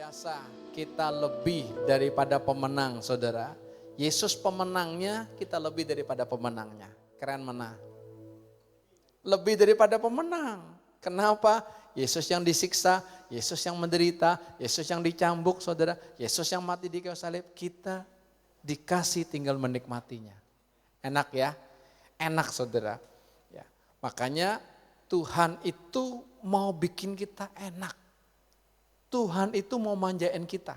biasa kita lebih daripada pemenang, saudara. Yesus pemenangnya, kita lebih daripada pemenangnya. Keren mana? Lebih daripada pemenang. Kenapa? Yesus yang disiksa, Yesus yang menderita, Yesus yang dicambuk, saudara. Yesus yang mati di kayu salib, kita dikasih tinggal menikmatinya. Enak ya? Enak, saudara. Ya. Makanya Tuhan itu mau bikin kita enak. Tuhan itu mau manjain kita.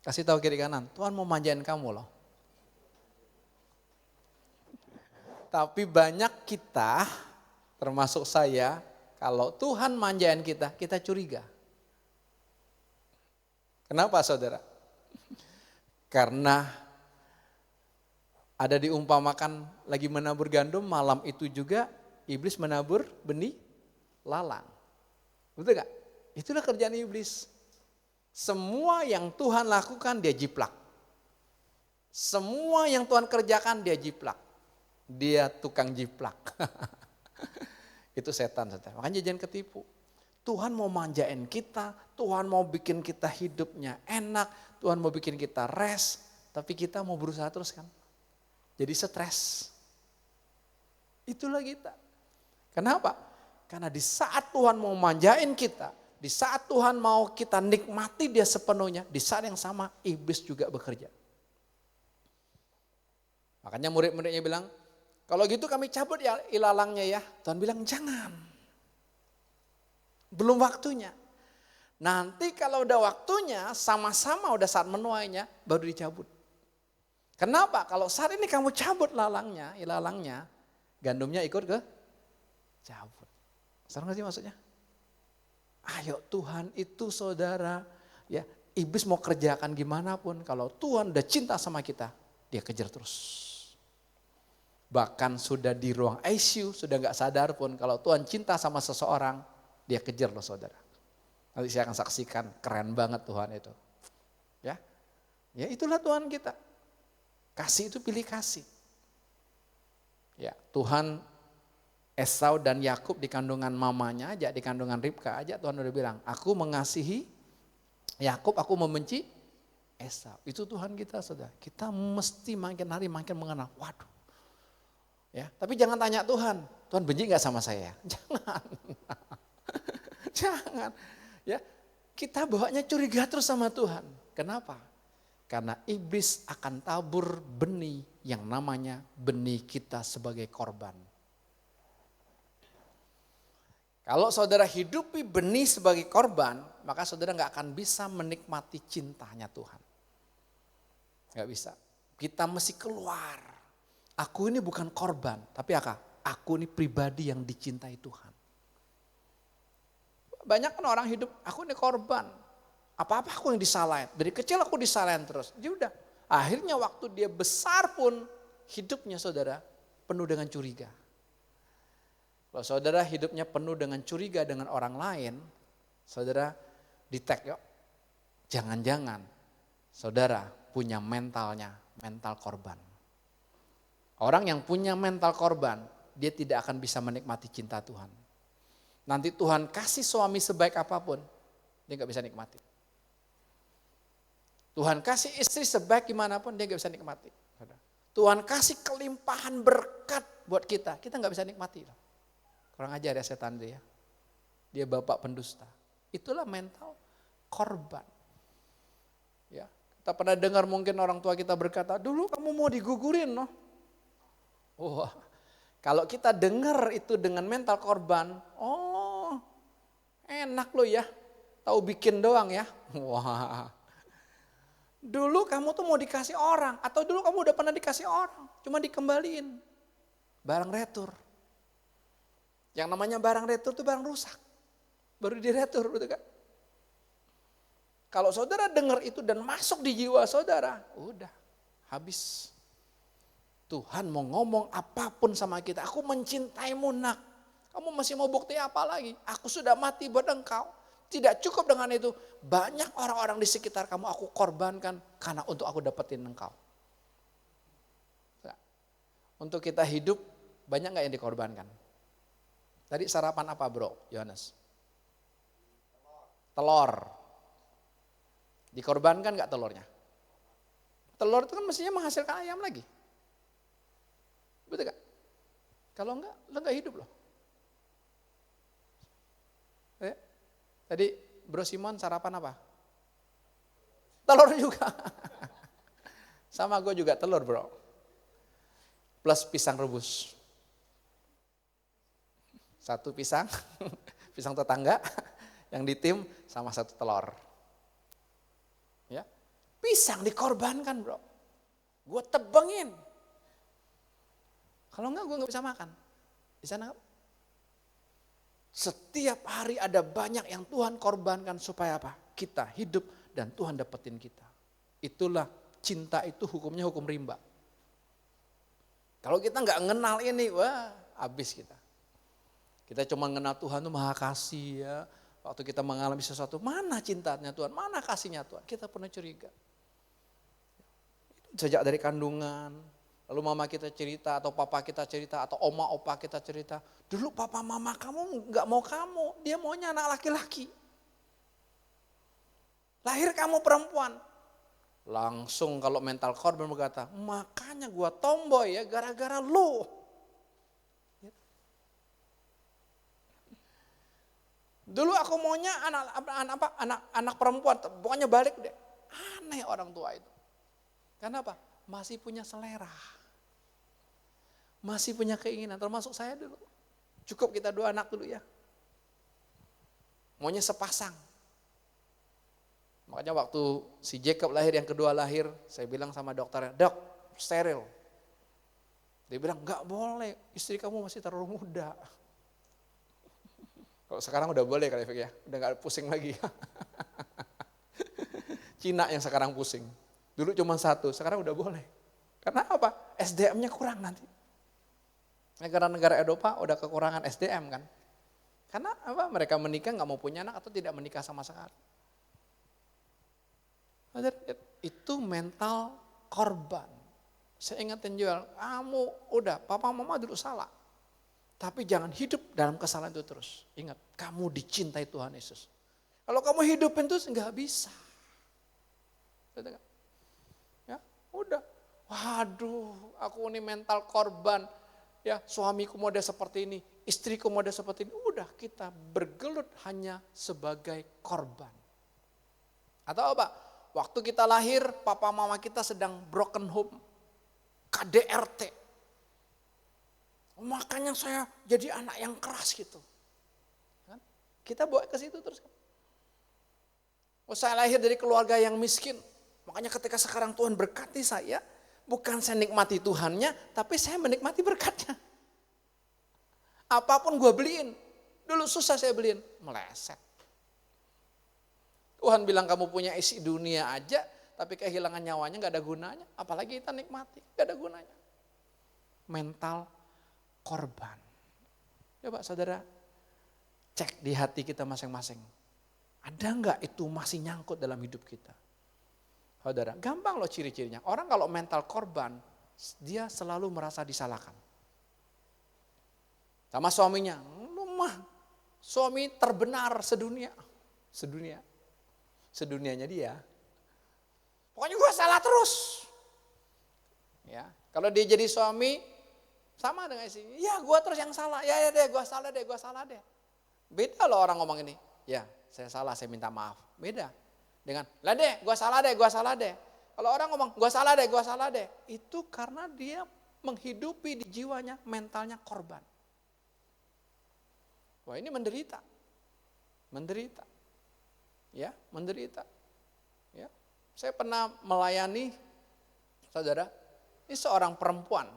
Kasih tahu kiri kanan, Tuhan mau manjain kamu loh. Tapi banyak kita, termasuk saya, kalau Tuhan manjain kita, kita curiga. Kenapa saudara? Karena ada diumpamakan lagi menabur gandum, malam itu juga iblis menabur benih lalang. Betul gak? Itulah kerjaan iblis. Semua yang Tuhan lakukan dia jiplak. Semua yang Tuhan kerjakan dia jiplak. Dia tukang jiplak. Itu setan. Makanya jangan ketipu. Tuhan mau manjain kita, Tuhan mau bikin kita hidupnya enak, Tuhan mau bikin kita rest, tapi kita mau berusaha terus kan. Jadi stres. Itulah kita. Kenapa? Karena di saat Tuhan mau manjain kita, di saat Tuhan mau kita nikmati dia sepenuhnya, di saat yang sama iblis juga bekerja. Makanya murid-muridnya bilang, kalau gitu kami cabut ya ilalangnya ya. Tuhan bilang jangan. Belum waktunya. Nanti kalau udah waktunya, sama-sama udah saat menuainya, baru dicabut. Kenapa? Kalau saat ini kamu cabut ilalangnya, gandumnya ikut ke cabut. Sekarang nggak sih maksudnya? Ayo Tuhan itu saudara, ya iblis mau kerjakan gimana pun, kalau Tuhan udah cinta sama kita, dia kejar terus. Bahkan sudah di ruang ICU, sudah gak sadar pun, kalau Tuhan cinta sama seseorang, dia kejar loh saudara. Nanti saya akan saksikan, keren banget Tuhan itu. Ya itulah Tuhan kita. Kasih itu pilih kasih. Ya Tuhan Esau dan Yakub di kandungan mamanya aja, di kandungan Ribka aja Tuhan udah bilang, aku mengasihi Yakub, aku membenci Esau. Itu Tuhan kita saudara. Kita mesti makin hari makin mengenal. Waduh. Ya, tapi jangan tanya Tuhan, Tuhan benci nggak sama saya? Jangan. Jangan. Ya, kita bawanya curiga terus sama Tuhan. Kenapa? Karena iblis akan tabur benih yang namanya benih kita sebagai korban. Kalau saudara hidupi benih sebagai korban, maka saudara gak akan bisa menikmati cintanya Tuhan. Gak bisa. Kita mesti keluar. Aku ini bukan korban, tapi aku ini pribadi yang dicintai Tuhan. Banyak kan orang hidup, aku ini korban. Apa-apa aku yang disalahin. Dari kecil aku disalahin terus. Ya udah. Akhirnya waktu dia besar pun hidupnya saudara penuh dengan curiga. Kalau saudara hidupnya penuh dengan curiga dengan orang lain, saudara detect yuk. Jangan-jangan saudara punya mental korban. Orang yang punya mental korban, dia tidak akan bisa menikmati cinta Tuhan. Nanti Tuhan kasih suami sebaik apapun, dia gak bisa nikmati. Tuhan kasih istri sebaik gimana pun, dia gak bisa nikmati. Tuhan kasih kelimpahan berkat buat kita gak bisa nikmati. Kurang ajar ya setan dia. Dia bapak pendusta. Itulah mental korban. Ya, kita pernah dengar mungkin orang tua kita berkata, dulu kamu mau digugurin loh. Wah, kalau kita dengar itu dengan mental korban, oh enak loh ya, tahu bikin doang ya. Wah, dulu kamu tuh mau dikasih orang, atau dulu kamu udah pernah dikasih orang, cuma dikembaliin. Barang retur. Yang namanya barang retur itu barang rusak. Baru diretur, betul kan? Kalau saudara dengar itu dan masuk di jiwa saudara, udah habis. Tuhan mau ngomong apapun sama kita, aku mencintaimu nak. Kamu masih mau bukti apa lagi? Aku sudah mati buat engkau. Tidak cukup dengan itu, banyak orang-orang di sekitar kamu aku korbankan karena untuk aku dapetin engkau. Untuk kita hidup, banyak gak yang dikorbankan? Tadi sarapan apa bro, Yohanes? Telur. Dikorbankan nggak telurnya? Telur itu kan mestinya menghasilkan ayam lagi. Betul gak? Kalau enggak, lo enggak hidup loh. Ya. Tadi Bro Simon sarapan apa? Telur juga. Sama gue juga telur bro. Plus pisang rebus. Satu pisang, pisang tetangga, yang ditim sama satu telur. Ya, pisang dikorbankan bro. Gue tebengin. Kalau enggak gue nggak bisa makan. Di sana setiap hari ada banyak yang Tuhan korbankan supaya apa? Kita hidup dan Tuhan dapetin kita. Itulah cinta itu hukumnya hukum rimba. Kalau kita nggak kenal ini, wah habis kita. Kita cuma kenal Tuhan itu maha kasih ya. Waktu kita mengalami sesuatu, mana cintanya Tuhan, mana kasihnya Tuhan. Kita pernah curiga. Sejak dari kandungan, lalu mama kita cerita atau papa kita cerita atau oma opa kita cerita. Dulu papa mama kamu nggak mau kamu, dia maunya anak laki-laki. Lahir kamu perempuan. Langsung kalau mental korban berkata, makanya gua tomboy ya gara-gara lu. Dulu aku maunya anak perempuan, pokoknya balik deh. Aneh orang tua itu. Kenapa? Masih punya selera. Masih punya keinginan, termasuk saya dulu. Cukup kita 2 anak dulu ya. Maunya sepasang. Makanya waktu si Jacob lahir, yang kedua lahir, saya bilang sama dokternya, dok steril. Dia bilang, gak boleh, istri kamu masih terlalu muda. Kalau sekarang udah boleh kali ya, udah gak pusing lagi. Cina yang sekarang pusing. Dulu cuma 1, sekarang udah boleh. Karena apa? SDM-nya kurang nanti. Negara-negara Eropa udah kekurangan SDM kan. Karena apa? Mereka menikah gak mau punya anak atau tidak menikah sama sekali. Itu mental korban. Saya ingatin juga, kamu udah papa mama dulu salah. Tapi jangan hidup dalam kesalahan itu terus. Ingat, kamu dicintai Tuhan Yesus. Kalau kamu hidupin terus nggak bisa. Ya, udah. Waduh, aku ini mental korban. Ya, suamiku model seperti ini, istriku model seperti ini. Udah, kita bergelut hanya sebagai korban. Atau apa? Waktu kita lahir, papa mama kita sedang broken home. KDRT. Makanya saya jadi anak yang keras gitu. Kan? Kita bawa ke situ terus. Saya lahir dari keluarga yang miskin. Makanya ketika sekarang Tuhan berkati saya, bukan saya nikmati Tuhannya, tapi saya menikmati berkatnya. Apapun gue beliin. Dulu susah saya beliin, meleset. Tuhan bilang kamu punya isi dunia aja, tapi kehilangan nyawanya gak ada gunanya. Apalagi kita nikmati, gak ada gunanya. Mental korban. Coba saudara cek di hati kita masing-masing. Ada enggak itu masih nyangkut dalam hidup kita? Saudara, gampang loh ciri-cirinya. Orang kalau mental korban, dia selalu merasa disalahkan. Sama suaminya, mah suami terbenar sedunia. Sedunianya dia. Pokoknya gue salah terus. Ya, kalau dia jadi suami, sama dengan istrinya, ya gue terus yang salah, ya deh gue salah deh. Beda loh orang ngomong ini, ya saya salah, saya minta maaf. Beda dengan, lah deh gue salah deh. Kalau orang ngomong, gue salah deh. Itu karena dia menghidupi di jiwanya, mentalnya korban. Wah ini menderita. Ya, menderita. Ya, saya pernah melayani, saudara, ini seorang perempuan.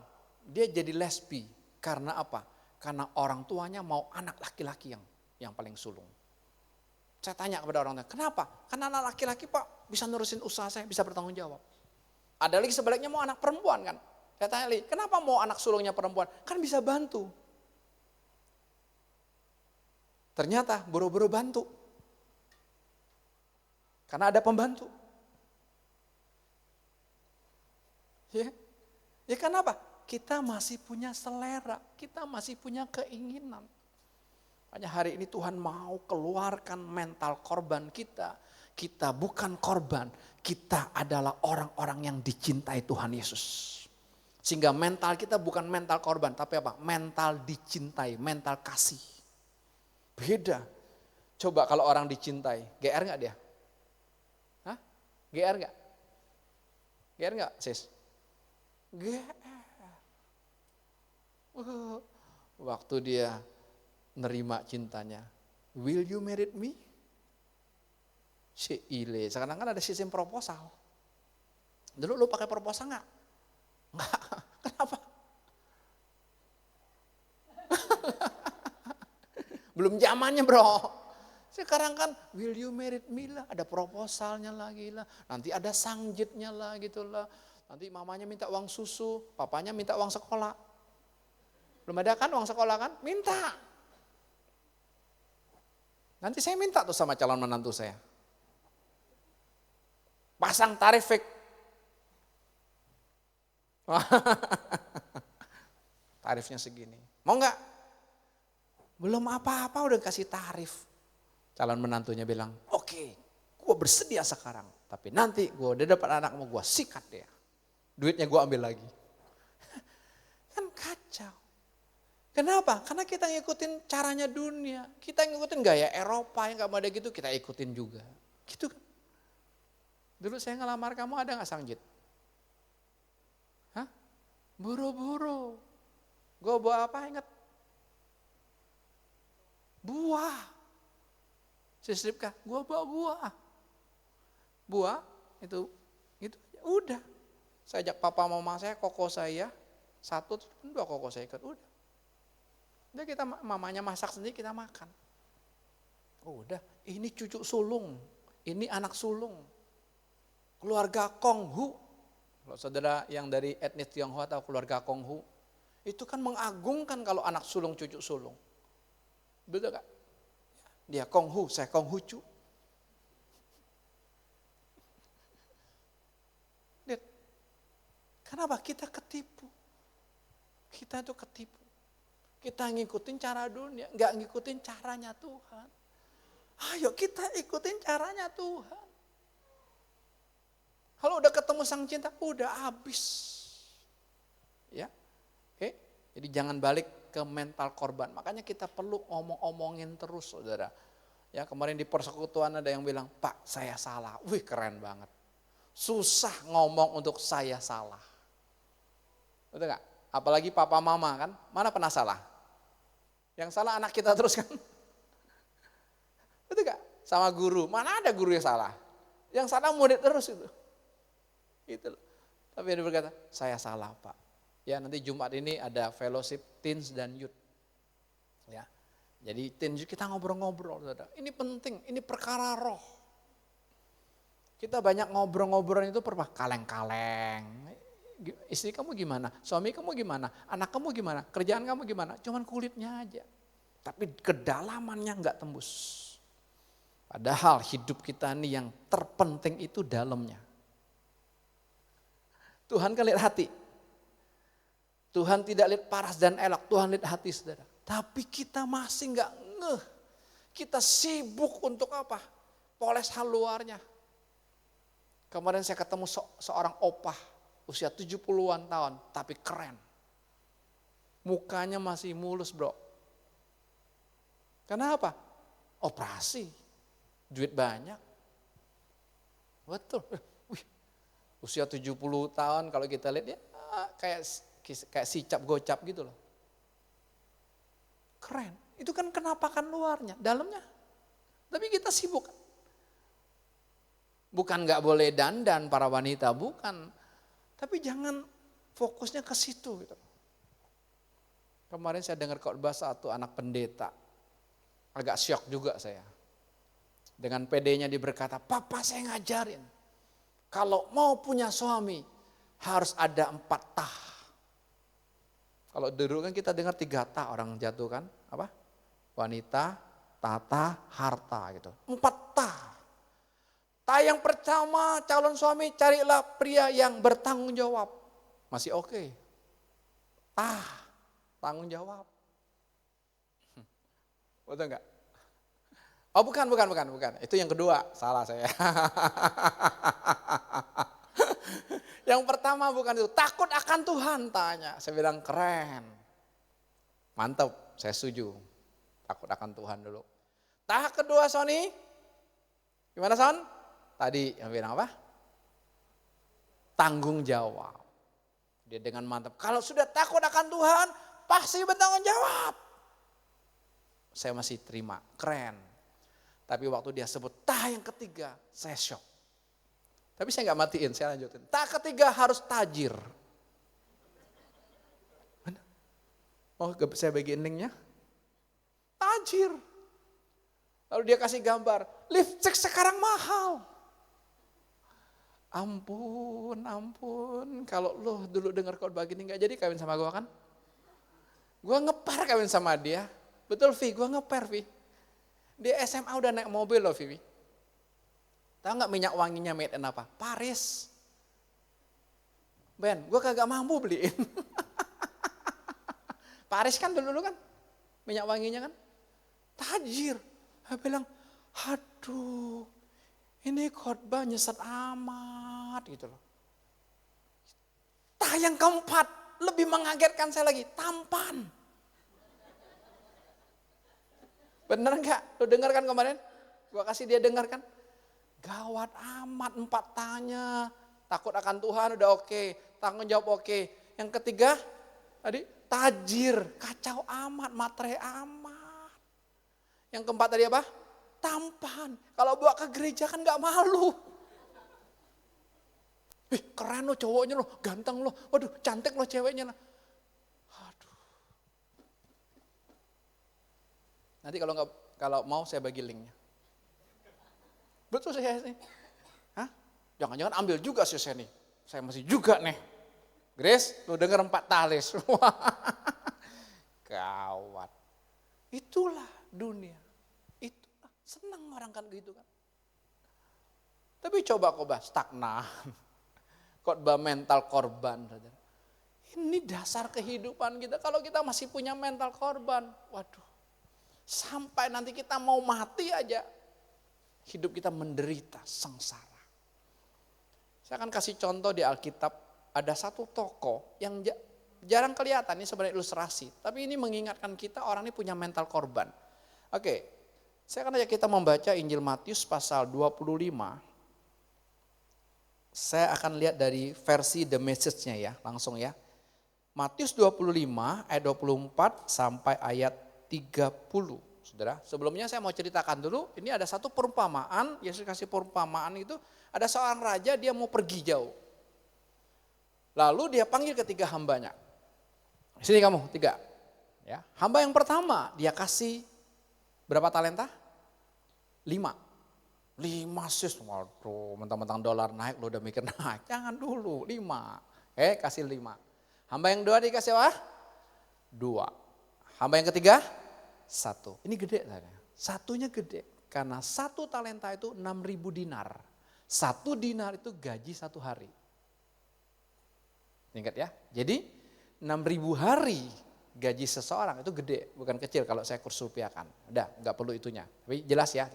Dia jadi lesbi, karena apa? Karena orang tuanya mau anak laki-laki yang paling sulung. Saya tanya kepada orang tua, kenapa? Karena anak laki-laki pak bisa nurusin usaha saya, bisa bertanggung jawab. Ada lagi sebaliknya mau anak perempuan kan. Saya tanya lagi, kenapa mau anak sulungnya perempuan? Kan bisa bantu. Ternyata boro-boro bantu. Karena ada pembantu. Ya kenapa? Kita masih punya selera, kita masih punya keinginan. Hanya hari ini Tuhan mau keluarkan mental korban kita. kita bukan korban, kita adalah orang-orang yang dicintai Tuhan Yesus. Sehingga mental kita bukan mental korban, tapi apa? Mental dicintai, mental kasih. Beda. Coba kalau orang dicintai, GR gak dia? Hah? GR gak? GR gak sis? GR. Waktu dia nerima cintanya, will you marry me? Ile. Sekarang kan ada sistem proposal. Dulu lu pakai proposal nggak? Nggak. Kenapa? Belum zamannya bro. Sekarang kan will you marry me lah. Ada proposalnya lagi lah. Nanti ada sangjitnya lah gitu lah. Nanti mamanya minta uang susu. Papanya minta uang sekolah. Belum ada kan uang sekolah kan? Minta. Nanti saya minta tuh sama calon menantu saya. Pasang tarif fake. Tarifnya segini. Mau nggak? Belum apa-apa udah kasih tarif. Calon menantunya bilang, oke, gue bersedia sekarang. Tapi nanti gue udah dapat anak mau gue sikat dia. Duitnya gue ambil lagi. Kan kacau. Kenapa? Karena kita ngikutin caranya dunia. Kita ngikutin gaya Eropa yang gak ada gitu, kita ikutin juga. Gitu kan. Dulu saya ngelamar kamu ada gak sangjit? Hah? Buru-buru. Gue bawa apa ingat? Buah. Sislipkah? Gue bawa buah. Buah itu udah. Saya ajak papa mama saya, koko saya, 1, 2 koko saya ikut, udah. Udah kita mamanya masak sendiri kita makan. Udah, ini cucu sulung, ini anak sulung. Keluarga Konghu, kalau saudara yang dari etnis Tionghoa atau keluarga Konghu, itu kan mengagungkan kalau anak sulung, cucu sulung. Betul gak? Dia Konghu, saya Konghucu. Lihat, kenapa kita ketipu? Kita itu ketipu. Kita ngikutin cara dunia, gak ngikutin caranya Tuhan. Ayo kita ikutin caranya Tuhan. Kalau udah ketemu sang cinta, udah habis. Ya, oke. Jadi jangan balik ke mental korban. Makanya kita perlu omongin terus, saudara. Ya, kemarin di persekutuan ada yang bilang, Pak, saya salah. Wih, keren banget. Susah ngomong untuk saya salah. Betul gak? Apalagi papa mama kan, mana pernah salah? Yang salah anak kita terus kan. Betul gak? Sama guru, mana ada guru yang salah? Yang salah murid terus itu. Gitu loh. Tapi dia berkata, saya salah Pak. Ya nanti Jumat ini ada fellowship teens dan youth. Ya, jadi teens kita ngobrol-ngobrol. Ini penting, ini perkara roh. Kita banyak ngobrol-ngobrol itu kaleng-kaleng. Istri kamu gimana? Suami kamu gimana? Anak kamu gimana? Kerjaan kamu gimana? Cuman kulitnya aja. Tapi kedalamannya enggak tembus. Padahal hidup kita ini yang terpenting itu dalamnya. Tuhan kan lihat hati. Tuhan tidak lihat paras dan elok, Tuhan lihat hati saudara. Tapi kita masih enggak ngeh. Kita sibuk untuk apa? Poles hal luarnya. Kemarin saya ketemu seorang opah usia 70-an tahun, tapi keren. Mukanya masih mulus bro. Kenapa? Operasi, duit banyak. Betul. Usia 70 tahun kalau kita lihat ya kayak sicap gocap gitu loh. Keren. Itu kan kenapakan luarnya, dalamnya. Tapi kita sibuk. Bukan gak boleh dandan para wanita, bukan. Tapi jangan fokusnya ke situ. Gitu. Kemarin saya dengar khotbah satu anak pendeta. Agak syok juga saya. Dengan PD-nya dia berkata, Papa saya ngajarin. Kalau mau punya suami harus ada 4 tah. Kalau dulu kan kita dengar 3 tah orang jatuh kan. Apa? Wanita, tata, harta gitu. 4 tah. Tah yang pertama calon suami carilah pria yang bertanggung jawab. Masih oke. Tah, tanggung jawab. Betul enggak? Oh bukan. Itu yang kedua, salah saya. Yang pertama bukan itu, takut akan Tuhan tanya. Saya bilang keren. Mantap, saya setuju. Takut akan Tuhan dulu. Tahap kedua Sony, gimana Son? Tadi yang bilang apa? Tanggung jawab. Dia dengan mantap, kalau sudah takut akan Tuhan, pasti bertanggung jawab. Saya masih terima, keren. Tapi waktu dia sebut yang ketiga, saya shock. Tapi saya nggak matiin, saya lanjutin. Ketiga harus tajir. Mana? Oh, saya bagi endingnya. Tajir. Lalu dia kasih gambar, lipstick sekarang mahal. Ampun, kalau lo dulu dengar khotbah gini gak jadi kawin sama gue kan? Gue ngepar kawin sama dia. Betul Vi, gue ngepar Vi. Dia SMA udah naik mobil loh Vi. Tahu gak minyak wanginya made in apa? Paris. Ben, gue kagak mampu beliin. Paris kan dulu kan? Minyak wanginya kan? Tajir. Saya bilang, aduh. Ini khotbah nyesat amat gitu loh. Yang keempat, lebih mengagetkan saya lagi, tampan. Bener enggak? Lu dengar kan kemarin? Gua kasih dia dengar kan? Gawat amat 4 tanya. Takut akan Tuhan udah oke, tanggung jawab oke. Yang ketiga, tadi tajir, kacau amat, materai amat. Yang keempat tadi apa? Tampan. Kalau bawa ke gereja kan gak malu. Keren lo cowoknya lo, ganteng lo. Waduh cantik lo ceweknya. Aduh. Nanti kalau mau saya bagi linknya. Betul saya nih. Hah? Jangan-jangan ambil juga sih saya nih. Saya masih juga nih. Grace, lo denger 4 talis. Gawat. Itulah dunia. Senang orang kan gitu kan. Tapi coba stagnan. Khotbah mental korban. Ini dasar kehidupan kita. Kalau kita masih punya mental korban, waduh. Sampai nanti kita mau mati aja. Hidup kita menderita, sengsara. Saya akan kasih contoh di Alkitab. Ada satu tokoh yang jarang kelihatan, ini sebenarnya ilustrasi. Tapi ini mengingatkan kita orang ini punya mental korban. Oke. Saya akan ajak kita membaca Injil Matius pasal 25. Saya akan lihat dari versi The Message-nya ya, langsung ya. Matius 25 ayat 24 sampai ayat 30. Saudara, sebelumnya saya mau ceritakan dulu, ini ada satu perumpamaan, Yesus kasih perumpamaan itu, ada seorang raja dia mau pergi jauh. Lalu dia panggil ketiga hambanya. Sini kamu, 3. Ya, hamba yang pertama dia kasih berapa talenta? 5 sis, waduh mentang-mentang dolar naik lo udah mikir naik, jangan dulu 5, kasih 5. Hamba yang 2 dikasih apa? 2. Hamba yang ketiga 1, ini gede tanya. Satunya gede, karena 1 talenta itu 6.000 dinar. 1 dinar itu gaji 1 hari. Ingat ya, jadi 6.000 hari gaji seseorang itu gede, bukan kecil kalau saya kurs rupiahkan. Udah, nggak perlu itunya. Tapi jelas ya.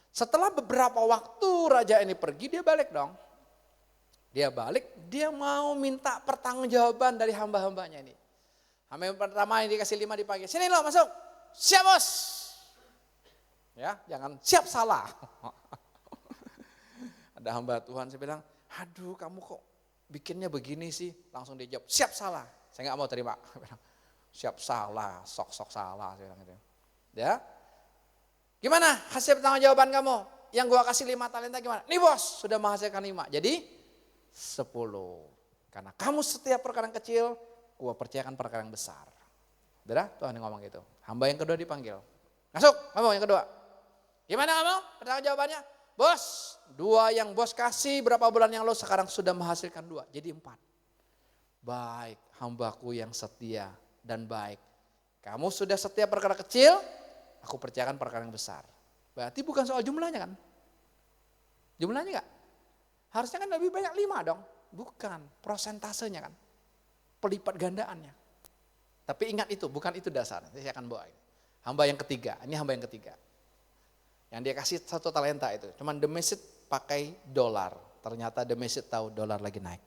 Setelah beberapa waktu raja ini pergi, dia balik dong. Dia balik, dia mau minta pertanggungjawaban dari hamba-hambanya ini. Hamba yang pertama yang dikasih 5 dipanggil, sini lo masuk, siap bos. Ya, jangan siap salah. Ada hamba Tuhan, saya bilang, aduh kamu kok bikinnya begini sih. Langsung dia jawab, siap salah. Saya nggak mau terima. Siap salah, sok-sok salah. Saya bilang gitu. Ya, gimana hasil pertanggung jawaban kamu? Yang gua kasih 5 talenta gimana? Nih bos, sudah menghasilkan 5. Jadi 10. Karena kamu setiap perkara yang kecil, gua percayakan perkara yang besar. Udah, Tuhan yang ngomong gitu. Hamba yang kedua dipanggil. Masuk, kamu yang kedua. Gimana kamu? Pertanggung jawabannya? Bos, 2 yang bos kasih berapa bulan yang lo sekarang sudah menghasilkan 2. Jadi 4. Baik, hambaku yang setia dan baik. Kamu sudah setiap perkara kecil, aku percayakan perkara yang besar. Berarti bukan soal jumlahnya kan? Jumlahnya enggak? Harusnya kan lebih banyak 5 dong. Bukan, prosentasenya kan. Pelipat gandaannya. Tapi ingat itu, bukan itu dasar. Nanti saya akan bawa. Hamba yang ketiga, ini hamba yang ketiga. Yang dia kasih 1 talenta itu. Cuman Demesit pakai dolar. Ternyata Demesit tahu dolar lagi naik.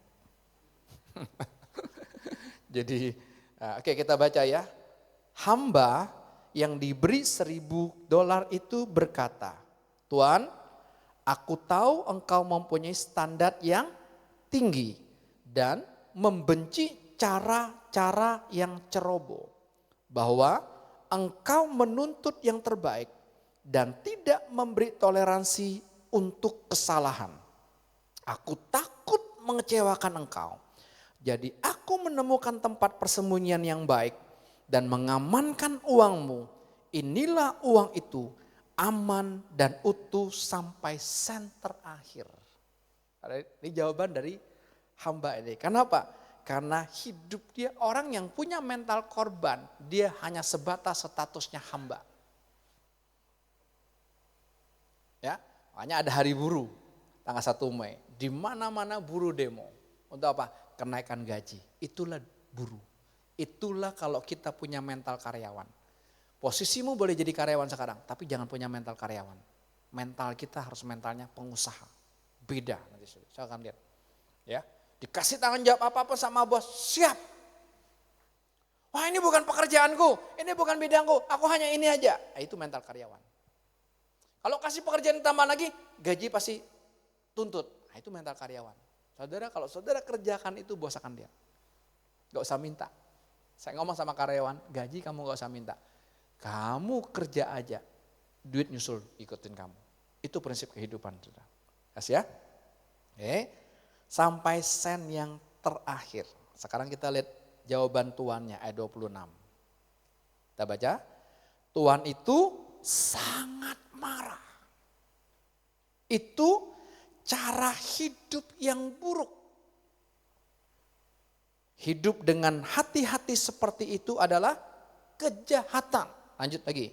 Jadi oke, kita baca ya. Hamba yang diberi $1.000 itu berkata, Tuan, aku tahu engkau mempunyai standar yang tinggi dan membenci cara-cara yang ceroboh. Bahwa engkau menuntut yang terbaik dan tidak memberi toleransi untuk kesalahan. Aku takut mengecewakan engkau. Jadi aku menemukan tempat persembunyian yang baik dan mengamankan uangmu. Inilah uang itu aman dan utuh sampai sen terakhir. Ini jawaban dari hamba ini. Kenapa? Karena hidup dia orang yang punya mental korban. Dia hanya sebatas statusnya hamba. Ya, makanya ada hari buruh tanggal 1 Mei. Di mana-mana buruh demo. Untuk apa? Kenaikan gaji. Itulah buruh. Itulah kalau kita punya mental karyawan. Posisimu boleh jadi karyawan sekarang, tapi jangan punya mental karyawan. Mental kita harus mentalnya pengusaha. Beda nanti saya akan lihat. Ya, dikasih tanggung jawab apa-apa sama bos, siap. Wah, ini bukan pekerjaanku, ini bukan bidangku, aku hanya ini aja. Nah, itu mental karyawan. Kalau kasih pekerjaan tambah lagi, gaji pasti tuntut. Nah, itu mental karyawan. Saudara, kalau saudara kerjakan itu, bos akan lihat. Gak usah minta. Saya ngomong sama karyawan, gaji kamu gak usah minta. Kamu kerja aja, duit nyusul ikutin kamu. Itu prinsip kehidupan, saudara. Kasih ya. Oke. Sampai sen yang terakhir. Sekarang kita lihat jawaban tuannya ayat 26. Kita baca. Tuan itu sangat marah. Itu cara hidup yang buruk. Hidup dengan hati-hati seperti itu adalah kejahatan. Lanjut lagi.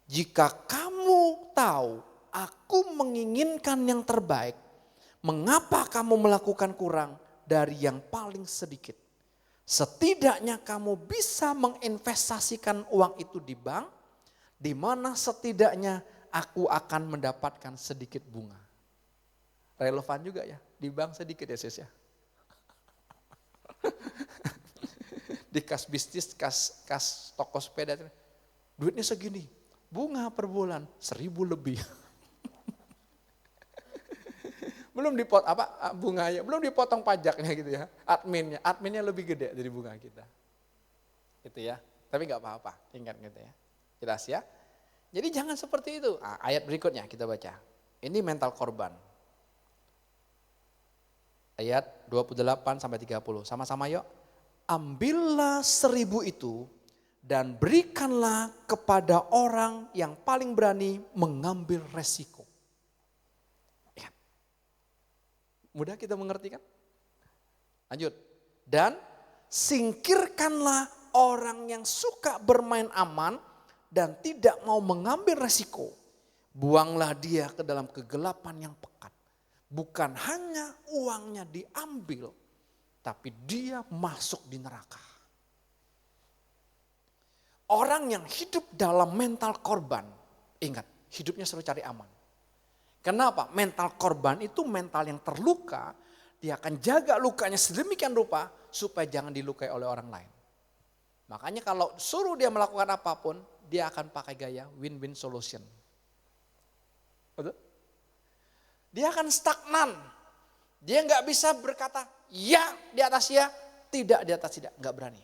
Jika kamu tahu aku menginginkan yang terbaik, mengapa kamu melakukan kurang dari yang paling sedikit? Setidaknya kamu bisa menginvestasikan uang itu di bank, di mana setidaknya aku akan mendapatkan sedikit bunga. Relevan juga ya, di bank sedikit ya sis ya. Di kas bisnis, kas toko sepeda, duitnya segini, bunga per bulan 1.000 lebih. Belum bunganya, belum dipotong pajaknya gitu ya. Adminnya lebih gede dari bunga kita. Gitu ya. Tapi nggak apa-apa, ingat gitu ya. Jelas ya. Jadi jangan seperti itu. Ayat berikutnya kita baca. Ini mental korban. Ayat 28 sampai 30. Sama-sama yuk. Ambillah 1.000 itu dan berikanlah kepada orang yang paling berani mengambil resiko. Ya. Mudah kita mengerti kan? Lanjut. Dan singkirkanlah orang yang suka bermain aman dan tidak mau mengambil resiko. Buanglah dia ke dalam kegelapan yang pekat. Bukan hanya uangnya diambil, tapi dia masuk di neraka. Orang yang hidup dalam mental korban, ingat, hidupnya selalu cari aman. Kenapa? Mental korban itu mental yang terluka, dia akan jaga lukanya sedemikian rupa supaya jangan dilukai oleh orang lain. Makanya kalau suruh dia melakukan apapun, dia akan pakai gaya win-win solution. Betul? Dia akan stagnan. Dia nggak bisa berkata ya di atas ya, tidak di atas tidak, nggak berani.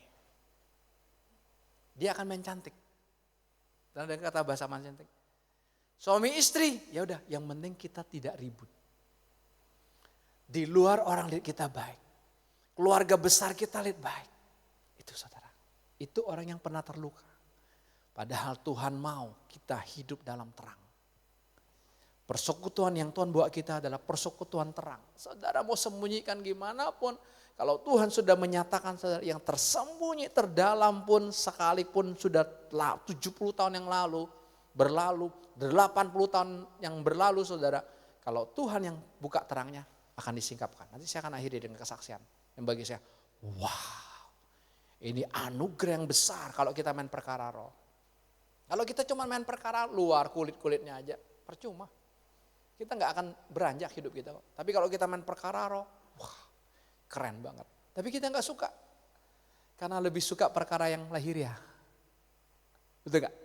Dia akan main cantik. Dan ada kata bahasa main cantik. Suami istri, ya udah, yang penting kita tidak ribut. Di luar orang lihat kita baik. Keluarga besar kita lihat baik. Itu saudara. Itu orang yang pernah terluka. Padahal Tuhan mau kita hidup dalam terang. Persekutuan yang Tuhan bawa kita adalah persekutuan terang. Saudara mau sembunyikan gimana pun, kalau Tuhan sudah menyatakan saudara yang tersembunyi terdalam pun sekalipun sudah 70 tahun yang lalu, berlalu, 80 tahun yang berlalu saudara, kalau Tuhan yang buka terangnya akan disingkapkan. Nanti saya akan akhiri dengan kesaksian yang bagi saya, wow, ini anugerah yang besar kalau kita main perkara roh. Kalau kita cuma main perkara luar kulit-kulitnya aja, percuma. Kita nggak akan beranjak hidup kita kok. Tapi kalau kita main perkara roh, wah keren banget. Tapi kita nggak suka. Karena lebih suka perkara yang lahiriah. Betul nggak?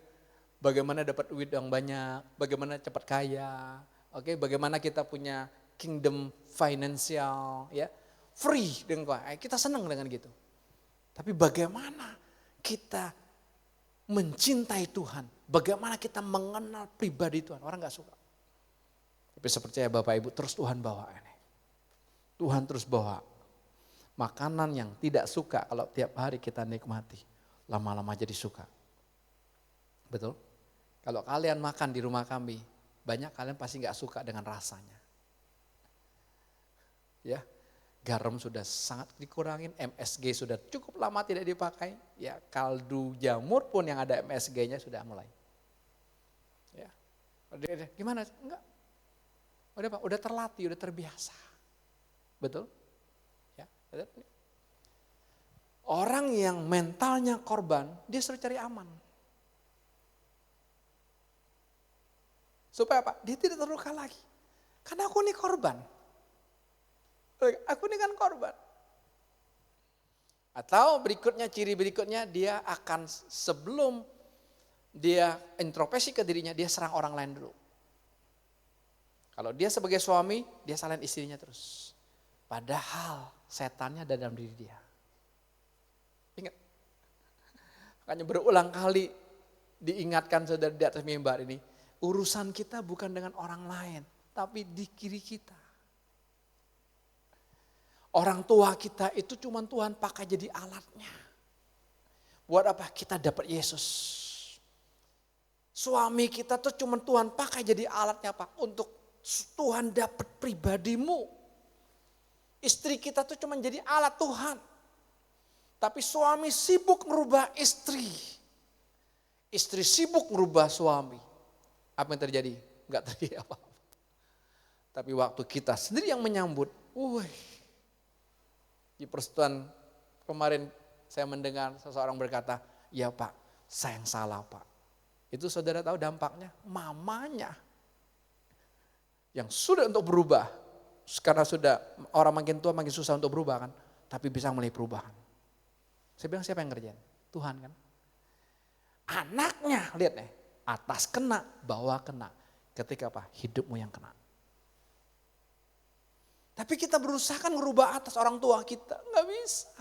Bagaimana dapat duit yang banyak, bagaimana cepat kaya, oke, bagaimana kita punya kingdom financial, ya, free dengan kita senang dengan gitu. Tapi bagaimana kita mencintai Tuhan, bagaimana kita mengenal pribadi Tuhan, orang nggak suka. Tapi saya percaya Bapak Ibu terus Tuhan bawa ini, Tuhan terus bawa makanan yang tidak suka kalau tiap hari kita nikmati, lama-lama jadi suka. Betul? Kalau kalian makan di rumah kami, banyak kalian pasti nggak suka dengan rasanya. Ya, garam sudah sangat dikurangin, MSG sudah cukup lama tidak dipakai. Ya, kaldu jamur pun yang ada MSG-nya sudah mulai. Ya, gimana? Enggak. Udah Pak, udah terlatih, udah terbiasa. Betul? Ya. Orang yang mentalnya korban, dia selalu cari aman. Supaya apa? Dia tidak terluka lagi. Karena aku ini korban. Aku ini kan korban. Atau berikutnya, ciri berikutnya dia akan sebelum dia introspeksi ke dirinya, dia serang orang lain dulu. Kalau dia sebagai suami, dia salahin istrinya terus. Padahal setannya ada dalam diri dia. Ingat. Makanya berulang kali diingatkan saudara di atas mimbar ini. Urusan kita bukan dengan orang lain, tapi di kiri kita. Orang tua kita itu cuma Tuhan pakai jadi alatnya. Buat apa? Kita dapat Yesus. Suami kita tuh cuma Tuhan pakai jadi alatnya Pak. Untuk Tuhan dapat pribadimu. Istri kita tuh cuma jadi alat Tuhan. Tapi suami sibuk merubah istri. Istri sibuk merubah suami. Apa yang terjadi? Enggak terjadi apa-apa. Tapi waktu kita sendiri yang menyambut, di persekutuan kemarin saya mendengar seseorang berkata, ya Pak, saya yang salah Pak. Itu saudara tahu dampaknya? Mamanya yang sudah untuk berubah, karena sudah orang makin tua makin susah untuk berubah kan, tapi bisa mulai perubahan. Saya bilang siapa yang ngerjain? Tuhan kan. Anaknya, lihat nih. Atas kena, bawah kena. Ketika apa? Hidupmu yang kena. Tapi kita berusaha kan merubah atas orang tua kita. Nggak bisa.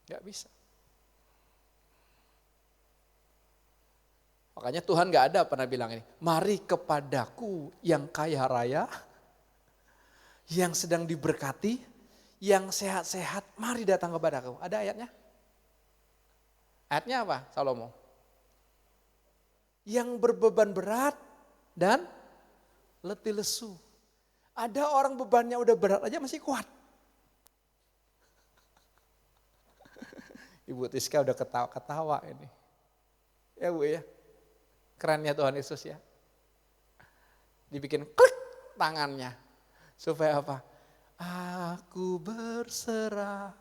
Nggak bisa. Makanya Tuhan nggak ada pernah bilang ini. Mari kepadaku yang kaya raya. Yang sedang diberkati. Yang sehat-sehat. Mari datang kepadaku. Ada ayatnya? Ayatnya apa Salomo? Yang berbeban berat dan letih lesu. Ada orang bebannya udah berat aja masih kuat. Ibu Tiska udah ketawa-ketawa ini. Ya Bu ya. Kerennya Tuhan Yesus ya. Dibikin klik tangannya. Supaya apa? Aku berserah.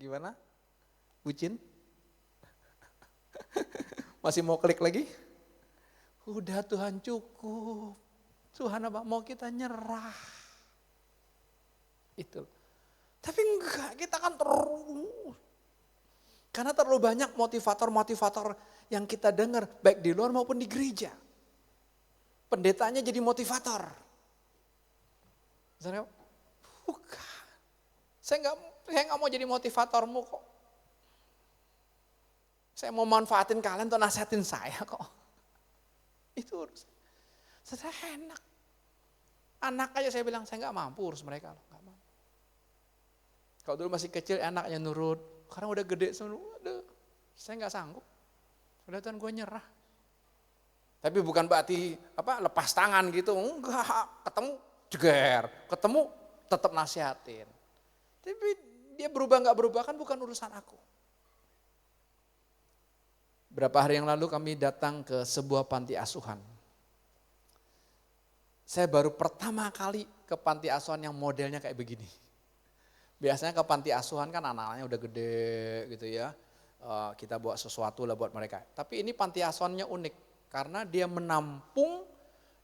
Gimana? Bucin? Masih mau klik lagi? Udah Tuhan cukup. Tuhan apa? Mau kita nyerah. Itu. Tapi enggak, kita kan terus. Karena terlalu banyak motivator-motivator yang kita dengar. Baik di luar maupun di gereja. Pendetanya jadi motivator. Misalnya, bukan. Saya enggak mau jadi motivatormu kok. Saya mau manfaatin kalian untuk nasihatin saya kok. Itu urusan. Saya enak. Anak aja saya bilang, saya gak mampu urus mereka. Gak mampu. Kalau dulu masih kecil enaknya nurut. Sekarang udah gede semua. Saya gak sanggup. Udah Tuhan gue nyerah. Tapi bukan berarti lepas tangan gitu. Enggak, ketemu jeger. Ketemu tetap nasihatin. Tapi dia berubah gak berubah kan bukan urusan aku. Berapa hari yang lalu kami datang ke sebuah panti asuhan. Saya baru pertama kali ke panti asuhan yang modelnya kayak begini. Biasanya ke panti asuhan kan anak-anaknya udah gede gitu ya. kita buat sesuatu lah buat mereka. Tapi ini panti asuhannya unik karena dia menampung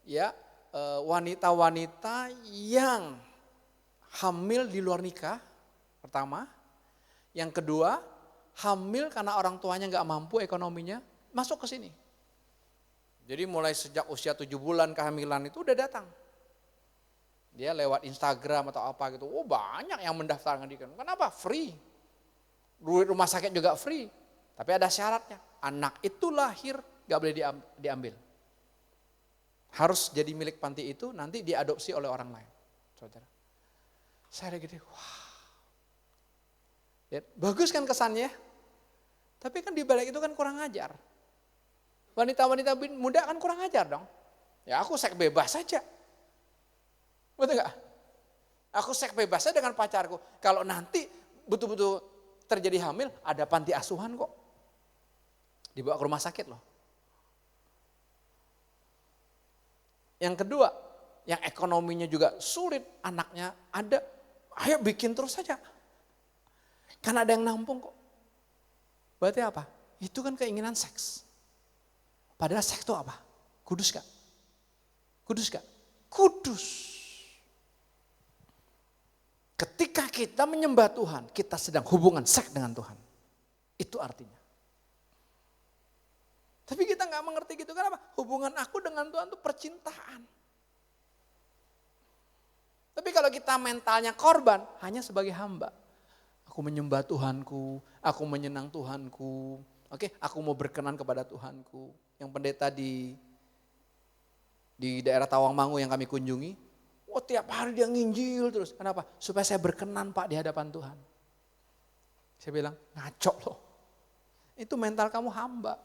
ya wanita-wanita yang hamil di luar nikah pertama, yang kedua hamil karena orang tuanya nggak mampu ekonominya masuk ke sini. Jadi mulai sejak usia 7 bulan kehamilan itu udah datang. Dia lewat Instagram atau apa gitu, oh banyak yang mendaftarkan diri. Kenapa? Free. Duit rumah sakit juga free. Tapi ada syaratnya, anak itu lahir gak boleh diambil. Harus jadi milik panti itu, nanti diadopsi oleh orang lain. Saudara, saya lagi wah. Ya, bagus kan kesannya, tapi kan di balik itu kan kurang ajar. Wanita-wanita muda kan kurang ajar dong. Ya aku seks bebas saja. Betul gak? Aku seks bebas saja dengan pacarku. Kalau nanti betul-betul terjadi hamil, ada panti asuhan kok. Dibawa ke rumah sakit loh. Yang kedua, yang ekonominya juga sulit, anaknya ada, ayo bikin terus saja. Karena ada yang nampung kok. Berarti apa? Itu kan keinginan seks. Padahal seks itu apa? Kudus gak? Kudus gak? Kudus. Ketika kita menyembah Tuhan, kita sedang hubungan seks dengan Tuhan. Itu artinya. Tapi kita gak mengerti gitu, kenapa? Hubungan aku dengan Tuhan itu percintaan. Tapi kalau kita mentalnya korban, hanya sebagai hamba. Aku menyembah Tuhanku, aku menyenang Tuhanku. Oke, aku mau berkenan kepada Tuhanku. Yang pendeta di daerah Tawangmangu yang kami kunjungi, tiap hari dia nginjil terus. Kenapa? Supaya saya berkenan Pak di hadapan Tuhan. Saya bilang, ngaco loh. Itu mental kamu hamba.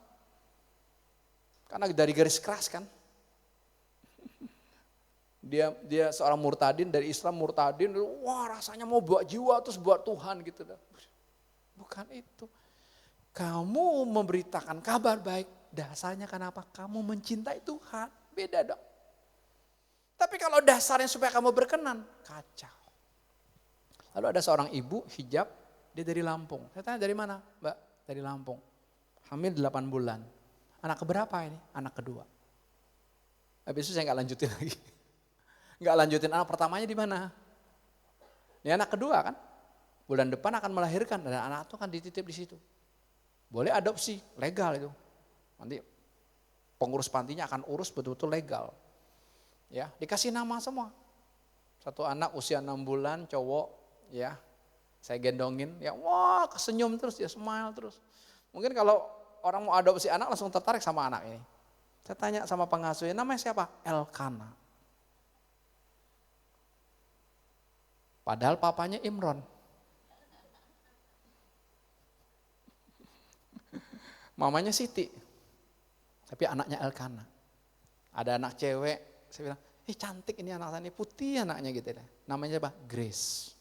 Karena dari garis keras kan. Dia seorang murtadin, dari Islam murtadin, wah rasanya mau buat jiwa terus buat Tuhan gitu. Bukan itu. Kamu memberitakan kabar baik, dasarnya kenapa? Kamu mencintai Tuhan, beda dong. Tapi kalau dasarnya supaya kamu berkenan, kacau. Lalu ada seorang ibu hijab, dia dari Lampung. Saya tanya dari mana? Mbak, dari Lampung. Hamil 8 bulan. Anak keberapa ini? Anak kedua. Habis itu saya nggak lanjutin lagi. Nggak lanjutin, anak pertamanya di mana? Ini anak kedua kan? Bulan depan akan melahirkan dan anak itu kan dititip di situ. Boleh adopsi, legal itu. Nanti pengurus pantinya akan urus betul-betul legal. Ya, dikasih nama semua. Satu anak usia 6 bulan, cowok, ya. Saya gendongin, ya wah kesenyum terus, dia smile terus. Mungkin kalau orang mau adopsi anak langsung tertarik sama anak ini. Saya tanya sama pengasuhnya, namanya siapa? Elkana. Padahal papanya Imron. Mamanya Siti. Tapi anaknya Elkana. Ada anak cewek. Saya bilang, cantik ini anak saya, putih anaknya gitu ya. Namanya apa? Grace.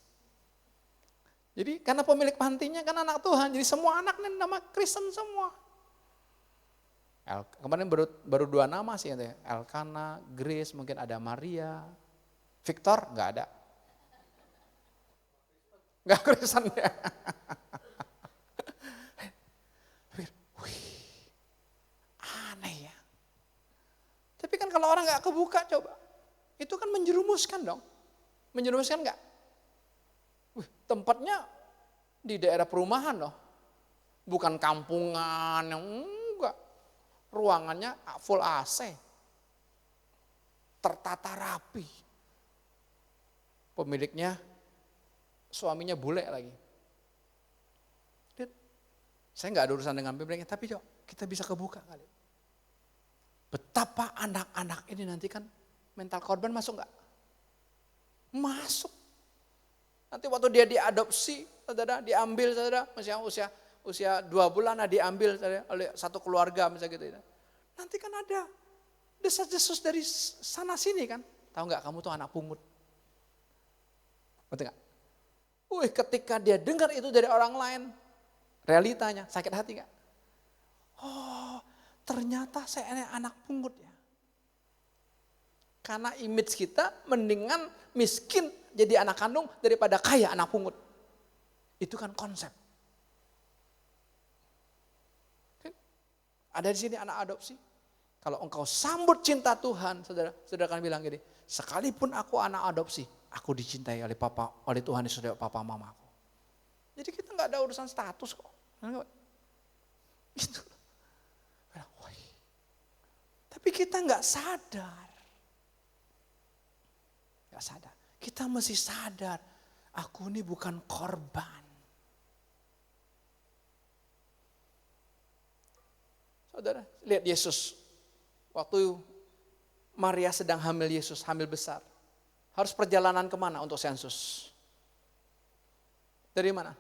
Jadi karena pemilik pantinya kan anak Tuhan, jadi semua anak ini nama Kristen semua. Kemarin baru 2 nama sih, Elkana, Grace, mungkin ada Maria, Victor nggak ada. Nggak Kristen ya. Aneh ya. Tapi kan kalau orang nggak kebuka coba, itu kan menjerumuskan dong. Menjerumuskan nggak? Tempatnya di daerah perumahan loh. Bukan kampungan, enggak. Ruangannya full AC. Tertata rapi. Pemiliknya, suaminya bule lagi. Saya nggak ada urusan dengan pemiliknya, tapi kita bisa kebuka kali. Betapa anak-anak ini nanti kan mental korban masuk nggak? Masuk. Nanti waktu dia diadopsi, saudara, diambil saudara, misalnya usia 2 bulan diambil saudara, oleh satu keluarga misalnya gitu. Nanti kan ada desas-desus dari sana sini kan. Tahu nggak kamu tuh anak pungut? Betul nggak? Ketika dia dengar itu dari orang lain, realitanya sakit hati nggak? Oh, ternyata saya ini anak pungut ya. Karena image kita mendingan miskin jadi anak kandung daripada kaya anak pungut. Itu kan konsep. Ada di sini anak adopsi. Kalau engkau sambut cinta Tuhan, saudara akan bilang gini, sekalipun aku anak adopsi, aku dicintai oleh Tuhan Yesus, papa mamaku. Jadi kita nggak ada urusan status kok. Gitu. Tapi kita nggak sadar. Nggak sadar. Kita mesti sadar, aku ini bukan korban. Saudara, lihat Yesus. Waktu Maria sedang hamil Yesus, hamil besar. Harus perjalanan kemana untuk sensus? Dari mana?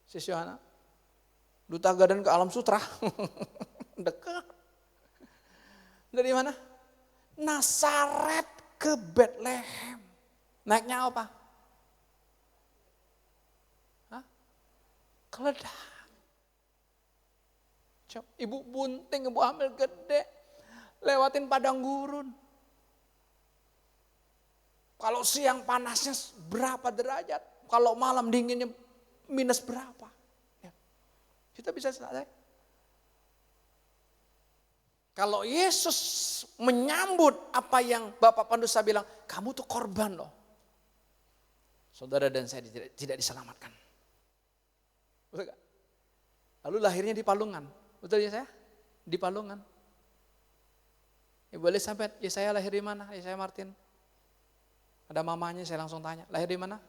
Sis Yohana? Duta Gadan ke Alam Sutra. Dekat. Dari mana? Nazaret ke Bethlehem. Naiknya apa? Hah? Keledai. Ibu bunting, ibu hamil gede, lewatin padang gurun. Kalau siang panasnya berapa derajat, kalau malam dinginnya minus berapa. Ya. Kita bisa sadar. Kalau Yesus menyambut apa yang Bapak Pendosa bilang, kamu tuh korban loh. Saudara dan saya tidak diselamatkan. Betul gak? Lalu lahirnya di Palungan. Betul ya saya? Di Palungan. Ibu Elizabeth, ya saya lahir di mana? Ya saya Martin. Ada mamanya, saya langsung tanya, lahir di mana?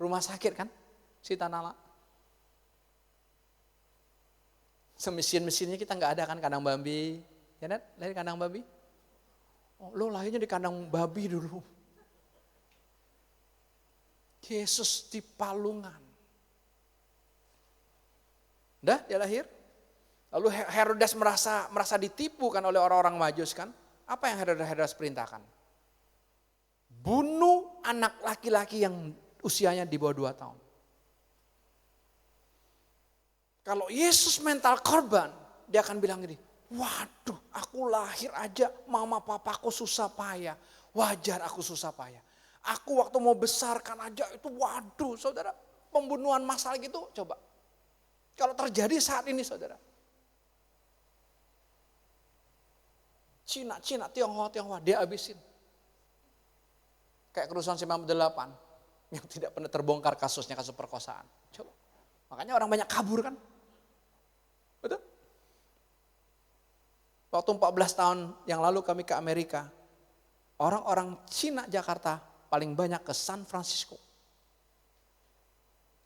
Rumah sakit kan? Sitanala. Semesin-mesinnya kita nggak ada kan, kandang babi. Ya Net, lahir kandang babi? Oh, lo lahirnya di kandang babi dulu. Yesus di Palungan. Dah dia lahir. Lalu Herodes merasa ditipu kan oleh orang-orang Majus kan. Apa yang Herodes perintahkan? Bunuh anak laki-laki yang usianya di bawah 2 tahun. Kalau Yesus mental korban, dia akan bilang gini, waduh aku lahir aja mama papaku susah payah. Wajar aku susah payah. Aku waktu mau besarkan aja itu waduh saudara. Pembunuhan massal gitu coba. Kalau terjadi saat ini saudara. Cina, Tionghoa, dia habisin. Kayak kerusuhan 98 yang tidak pernah terbongkar kasusnya, kasus perkosaan. Coba. Makanya orang banyak kabur kan. Betul? Waktu 14 tahun yang lalu kami ke Amerika, orang-orang Cina Jakarta paling banyak ke San Francisco.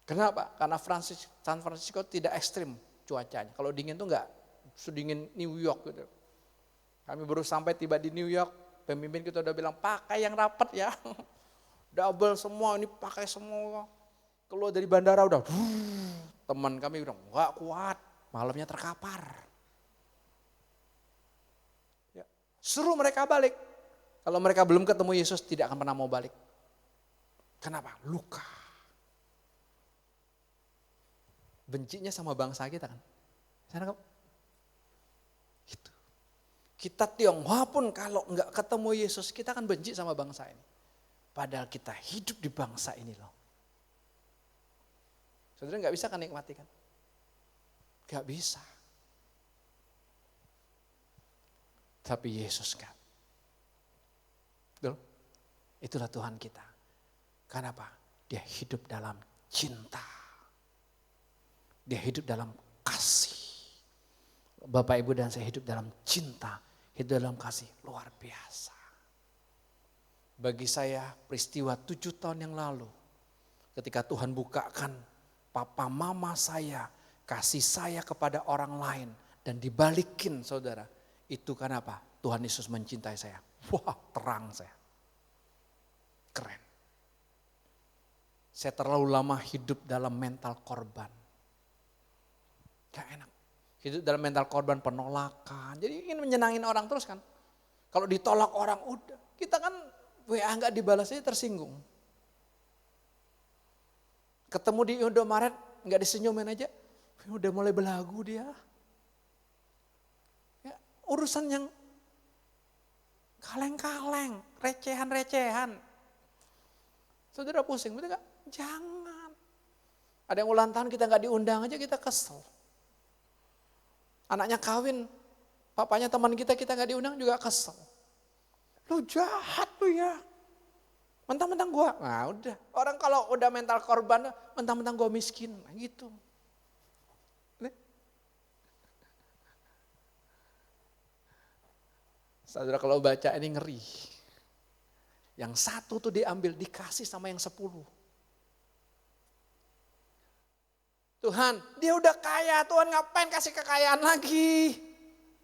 Kenapa? Karena San Francisco tidak ekstrim cuacanya. Kalau dingin tuh enggak sedingin New York gitu. Kami baru sampai tiba di New York, pemimpin kita udah bilang pakai yang rapat ya. Double semua, ini pakai semua. Keluar dari bandara udah, teman kami bilang enggak kuat, malamnya terkapar. Ya. Suruh mereka balik. Kalau mereka belum ketemu Yesus tidak akan pernah mau balik. Kenapa? Luka. Bencinya sama bangsa kita kan. Sana kamu. Gitu. Kita Tionghoa pun kalau enggak ketemu Yesus kita akan benci sama bangsa ini. Padahal kita hidup di bangsa ini loh. Saudara enggak bisa kan nikmati kan? Enggak bisa. Tapi Yesus kan. Betul? Itulah Tuhan kita. Kenapa? Dia hidup dalam cinta. Dia hidup dalam kasih. Bapak Ibu dan saya hidup dalam cinta, hidup dalam kasih luar biasa. Bagi saya peristiwa 7 tahun yang lalu, ketika Tuhan bukakan papa mama saya, kasih saya kepada orang lain dan dibalikin saudara. Itu kenapa? Tuhan Yesus mencintai saya. Wah terang saya. Keren. Saya terlalu lama hidup dalam mental korban. Gak enak. Hidup dalam mental korban penolakan. Jadi ingin menyenangin orang terus kan. Kalau ditolak orang udah. Kita kan WA gak dibalas aja tersinggung. Ketemu di Indomaret gak disenyumin aja. Udah mulai belagu dia. Ya, urusan yang kaleng-kaleng. Recehan-recehan. Saudara pusing betul gak? Jangan. Ada yang ulang tahun kita gak diundang aja kita kesel. Anaknya kawin, papanya teman kita nggak diundang juga kesel. Lu jahat lu ya. Mentang-mentang gua, nah udah. Orang kalau udah mental korban, mentang-mentang gua miskin, gitu. Saudara kalau baca ini ngeri. Yang satu tuh diambil, dikasih sama yang 10. Tuhan, dia udah kaya, Tuhan ngapain kasih kekayaan lagi?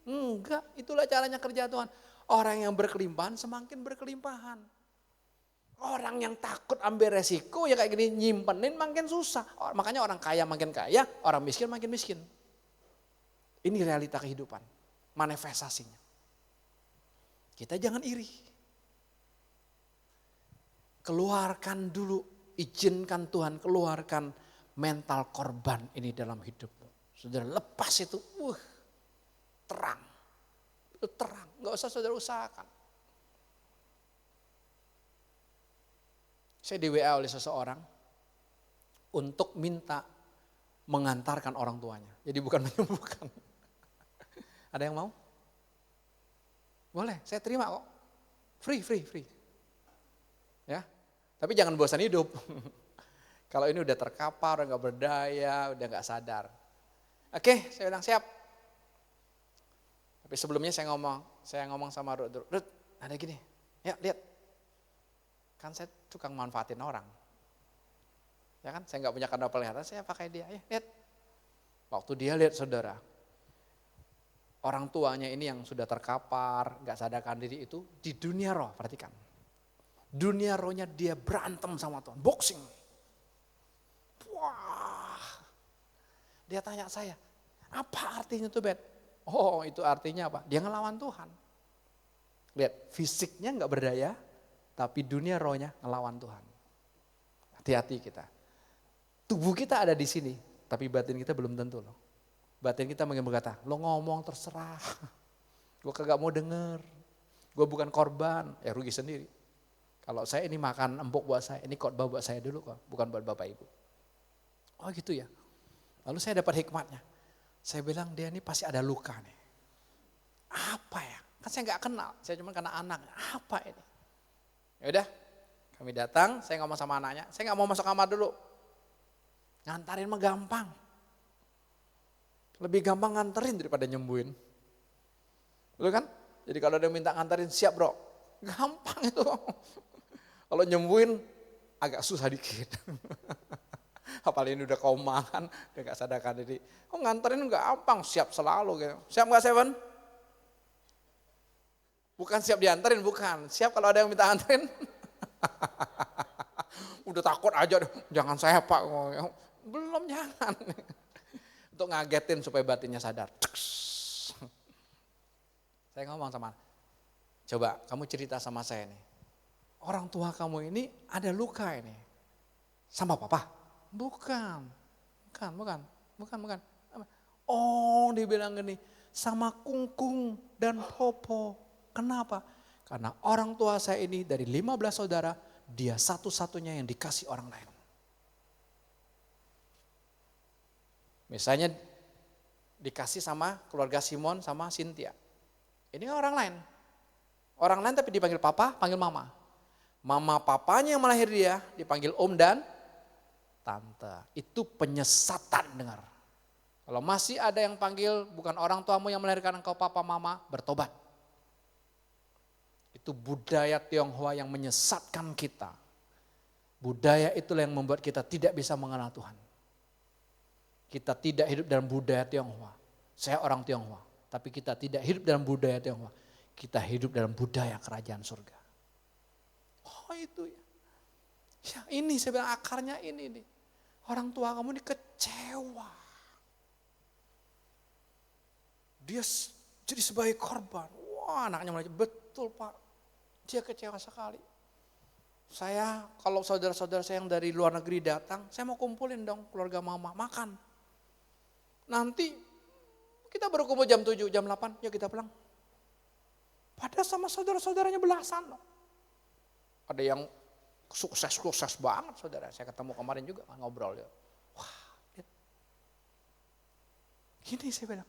Enggak, itulah caranya kerja Tuhan. Orang yang berkelimpahan semakin berkelimpahan. Orang yang takut ambil resiko ya kayak gini, nyimpenin makin susah. Makanya orang kaya makin kaya, orang miskin makin miskin. Ini realita kehidupan, manifestasinya. Kita jangan iri. Keluarkan dulu, izinkan Tuhan keluarkan mental korban ini dalam hidupmu. Saudara lepas itu, terang. Itu terang, gak usah saudara usahakan. Saya di WA oleh seseorang untuk minta mengantarkan orang tuanya. Jadi bukan menyembuhkan. Ada yang mau? Boleh, saya terima kok. Free. Ya, tapi jangan bosan hidup. Kalau ini udah terkapar, udah gak berdaya, udah gak sadar. Oke, saya bilang siap. Tapi sebelumnya saya ngomong sama Ruth, ada gini, ya lihat. Kan saya tukang manfaatin orang. Ya kan, saya gak punya kandang pelihara, saya pakai dia. Ya, lihat. Waktu dia lihat saudara, orang tuanya ini yang sudah terkapar, gak sadarkan diri itu, di dunia roh, perhatikan. Dunia rohnya dia berantem sama Tuhan, boxing. Wah, dia tanya saya, apa artinya itu Bet? Oh itu artinya apa? Dia ngelawan Tuhan. Lihat, fisiknya gak berdaya, tapi dunia rohnya ngelawan Tuhan. Hati-hati kita. Tubuh kita ada di sini, tapi batin kita belum tentu loh. Batin kita mungkin berkata, lo ngomong terserah. Gue kagak mau denger. Gue bukan korban, ya rugi sendiri. Kalau saya ini makan empuk buat saya, ini khotbah buat saya dulu kok, bukan buat Bapak Ibu. Oh gitu ya. Lalu saya dapat hikmatnya. Saya bilang dia ini pasti ada luka nih. Apa ya? Kan saya gak kenal, saya cuma kena anak. Apa ini? Ya udah, kami datang, saya ngomong sama anaknya, saya gak mau masuk kamar dulu. Ngantarin mah gampang. Lebih gampang nganterin daripada nyembuhin. Betul kan? Jadi kalau dia minta nganterin, siap bro. Gampang itu. Kalau nyembuhin, agak susah dikit. Apalagi ini udah koma kan, udah gak sadarkan diri. Kok nganterin gampang, siap selalu gitu. Siap gak Seven? Bukan siap dianterin, bukan. Siap kalau ada yang minta anterin. Udah takut aja, jangan saya Pak. Belum, jangan. Untuk ngagetin supaya batinnya sadar. Saya ngomong sama, coba kamu cerita sama saya nih. Orang tua kamu ini ada luka ini. Sama papa? Bukan. Oh dia bilang gini, sama kungkung dan popo. Kenapa? Karena orang tua saya ini dari 15 saudara, dia satu-satunya yang dikasih orang lain. Misalnya dikasih sama keluarga Simon sama Cynthia. Ini orang lain. Orang lain tapi dipanggil papa, panggil mama. Mama papanya yang melahir dia dipanggil om dan tante. Itu penyesatan, dengar. Kalau masih ada yang panggil bukan orang tuamu yang melahirkan engkau papa mama, bertobat. Itu budaya Tionghoa yang menyesatkan kita. Budaya itulah yang membuat kita tidak bisa mengenal Tuhan. Kita tidak hidup dalam budaya Tionghoa. Saya orang Tionghoa, tapi kita tidak hidup dalam budaya Tionghoa. Kita hidup dalam budaya kerajaan surga. Oh itu ya. Ya ini saya bilang akarnya ini nih. Orang tua kamu ini kecewa. Dia jadi sebagai korban. Wah anaknya mulai betul Pak. Dia kecewa sekali. Saya kalau saudara-saudara saya yang dari luar negeri datang, saya mau kumpulin dong keluarga mama makan. Nanti kita baru kumpul jam 7, jam 8, ya kita pulang. Padahal sama saudara-saudaranya belasan loh. Ada yang sukses banget saudara. Saya ketemu kemarin juga ngobrol ya. Wah, lihat. Gini saya bilang.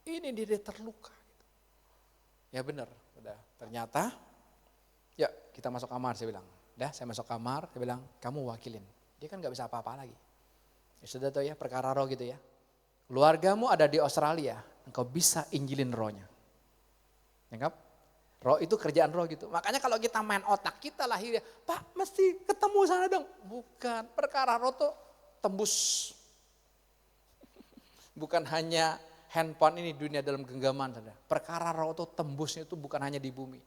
Ini dia terluka. Ya benar, udah. Ternyata, ya kita masuk kamar, saya bilang. Dah, saya masuk kamar, saya bilang, kamu wakilin. Dia kan gak bisa apa-apa lagi. Ya sudah tahu ya, perkara roh gitu ya. Keluargamu ada di Australia, engkau bisa injilin rohnya. Ya kan? Roh itu kerjaan roh gitu. Makanya kalau kita main otak, kita lahir ya, Pak mesti ketemu sana dong. Bukan, perkara roh tuh tembus. Bukan hanya handphone ini dunia dalam genggaman saudara. Perkara roh itu tembusnya itu bukan hanya di bumi.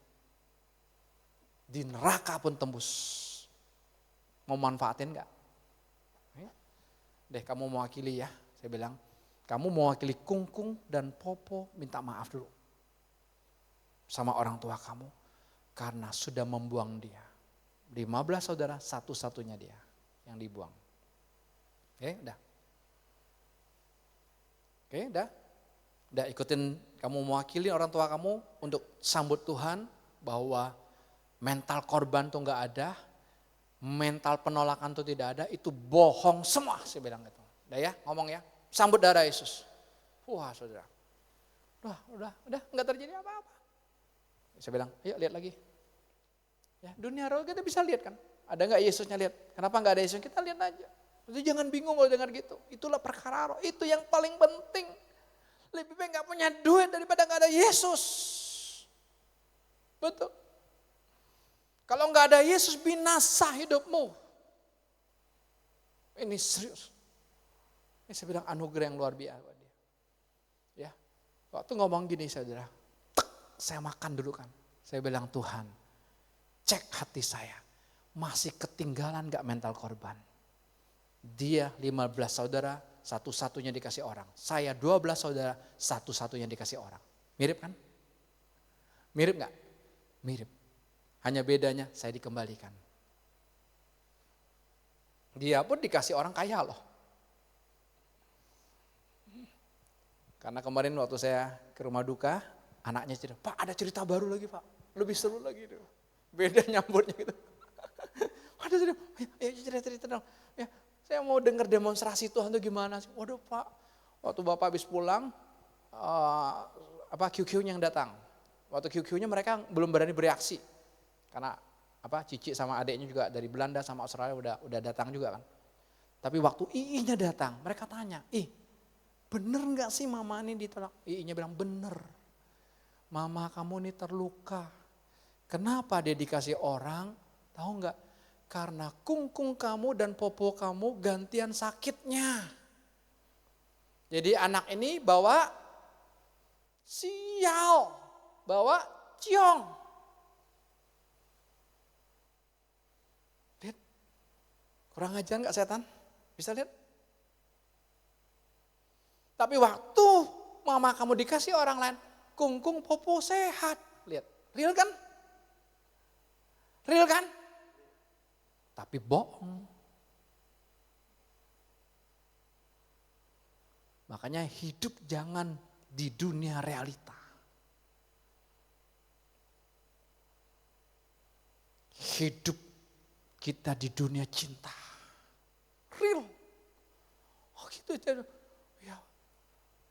Di neraka pun tembus. Mau manfaatin enggak? Deh kamu mewakili ya. Saya bilang, kamu mewakili Kungkung dan Popo minta maaf dulu. Sama orang tua kamu. Karena sudah membuang dia. 15 saudara, satu-satunya dia yang dibuang. Oke, udah. Oke, udah ikutin kamu mewakili orang tua kamu untuk sambut Tuhan bahwa mental korban tuh nggak ada, mental penolakan tuh tidak ada, itu bohong semua, saya bilang gitu. Udah ya, ngomong ya, sambut darah Yesus. Wah saudara, udah nggak terjadi apa-apa. Saya bilang, ayo lihat lagi. Ya, dunia roh kita bisa lihat kan, ada nggak Yesusnya lihat? Kenapa nggak ada Yesus? Kita lihat aja. Itu jangan bingung kalau dengar gitu. Itulah perkara roh. Itu yang paling penting. Lebih baik gak punya duit daripada gak ada Yesus. Betul. Kalau gak ada Yesus binasa hidupmu. Ini serius. Ini saya bilang anugerah yang luar biasa. Ya, waktu ngomong gini saudara. Saya makan dulu kan. Saya bilang Tuhan, cek hati saya. Masih ketinggalan gak mental korban? Dia 15 saudara, satu-satunya dikasih orang. Saya 12 saudara, satu-satunya dikasih orang. Mirip kan? Mirip gak? Mirip. Hanya bedanya saya dikembalikan. Dia pun dikasih orang kaya loh. Karena kemarin waktu saya ke rumah duka, anaknya cerita, Pak ada cerita baru lagi Pak. Lebih seru lagi. Beda nyambutnya gitu. Ada cerita dong. Ya, saya mau dengar demonstrasi Tuhan itu gimana sih? Waduh Pak, waktu Bapak habis pulang, QQ-nya yang datang. Waktu QQ-nya mereka belum berani bereaksi. Karena Cici sama adiknya juga dari Belanda sama Australia udah datang juga kan. Tapi waktu II-nya datang, mereka tanya, bener gak sih mama ini ditolak? II-nya bilang bener, mama kamu ini terluka. Kenapa dia dikasih orang? Tahu gak? Karena Kungkung kamu dan Popo kamu gantian sakitnya. Jadi anak ini bawa sial, bawa ciong. Lihat, kurang ajar gak setan? Bisa lihat? Tapi waktu mama kamu dikasih orang lain, Kungkung Popo sehat. Lihat, real kan? Real kan? Tapi bohong. Makanya hidup jangan di dunia realita. Hidup kita di dunia cinta. Real. Oh gitu. Ya.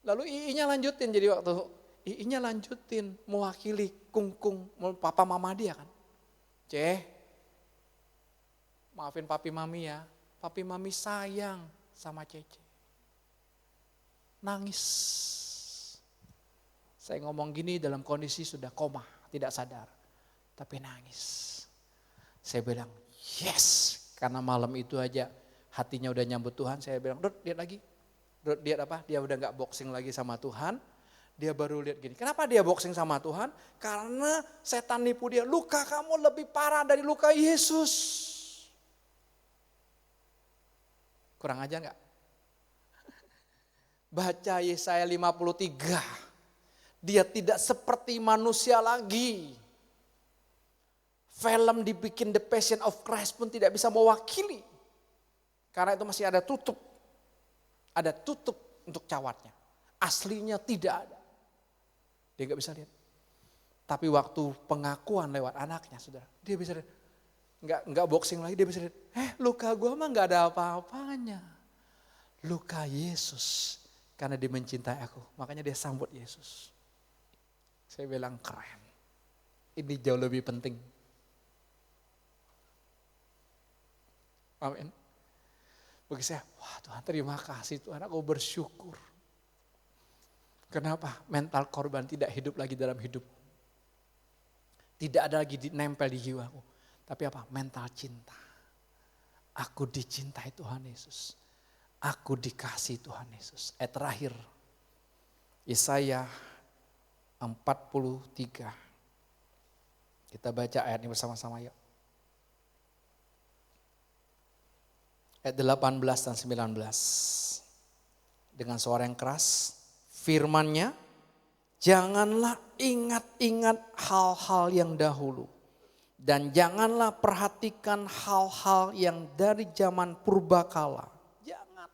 Lalu II-nya lanjutin, jadi waktu II-nya lanjutin mewakili Kungkung, papa mama dia kan. Maafin papi mami ya, papi mami sayang sama Cece. Nangis. Saya ngomong gini dalam kondisi sudah koma, tidak sadar. Tapi nangis. Saya bilang, yes. Karena malam itu aja hatinya udah nyambut Tuhan. Saya bilang, Dut lihat lagi. Dut lihat apa? Dia udah gak boxing lagi sama Tuhan. Dia baru lihat gini. Kenapa dia boxing sama Tuhan? Karena setan nipu dia. Luka kamu lebih parah dari luka Yesus. Kurang aja gak? Baca Yesaya 53. Dia tidak seperti manusia lagi. Film dibikin The Passion of Christ pun tidak bisa mewakili. Karena itu masih ada tutup. Ada tutup untuk cawatnya. Aslinya tidak ada. Dia gak bisa lihat. Tapi waktu pengakuan lewat anaknya, saudara, dia bisa lihat. Enggak boxing lagi, dia bisa lihat, luka gue mah gak ada apa-apanya. Luka Yesus Karena dia mencintai aku, makanya dia sambut Yesus. Saya bilang keren. Ini jauh lebih penting. Amin. Bagi saya, wah Tuhan terima kasih Tuhan, aku bersyukur. Kenapa? Mental korban tidak hidup lagi dalam hidup. Tidak ada lagi nempel di jiwaku. Tapi apa? Mental cinta. Aku dicintai Tuhan Yesus. Aku dikasih Tuhan Yesus. Terakhir, Yesaya 43. Kita baca ayat ini bersama-sama yuk. Ayat 18 dan 19. Dengan suara yang keras, firman-Nya, janganlah ingat-ingat hal-hal yang dahulu. Dan janganlah perhatikan hal-hal yang dari zaman purbakala. Jangan.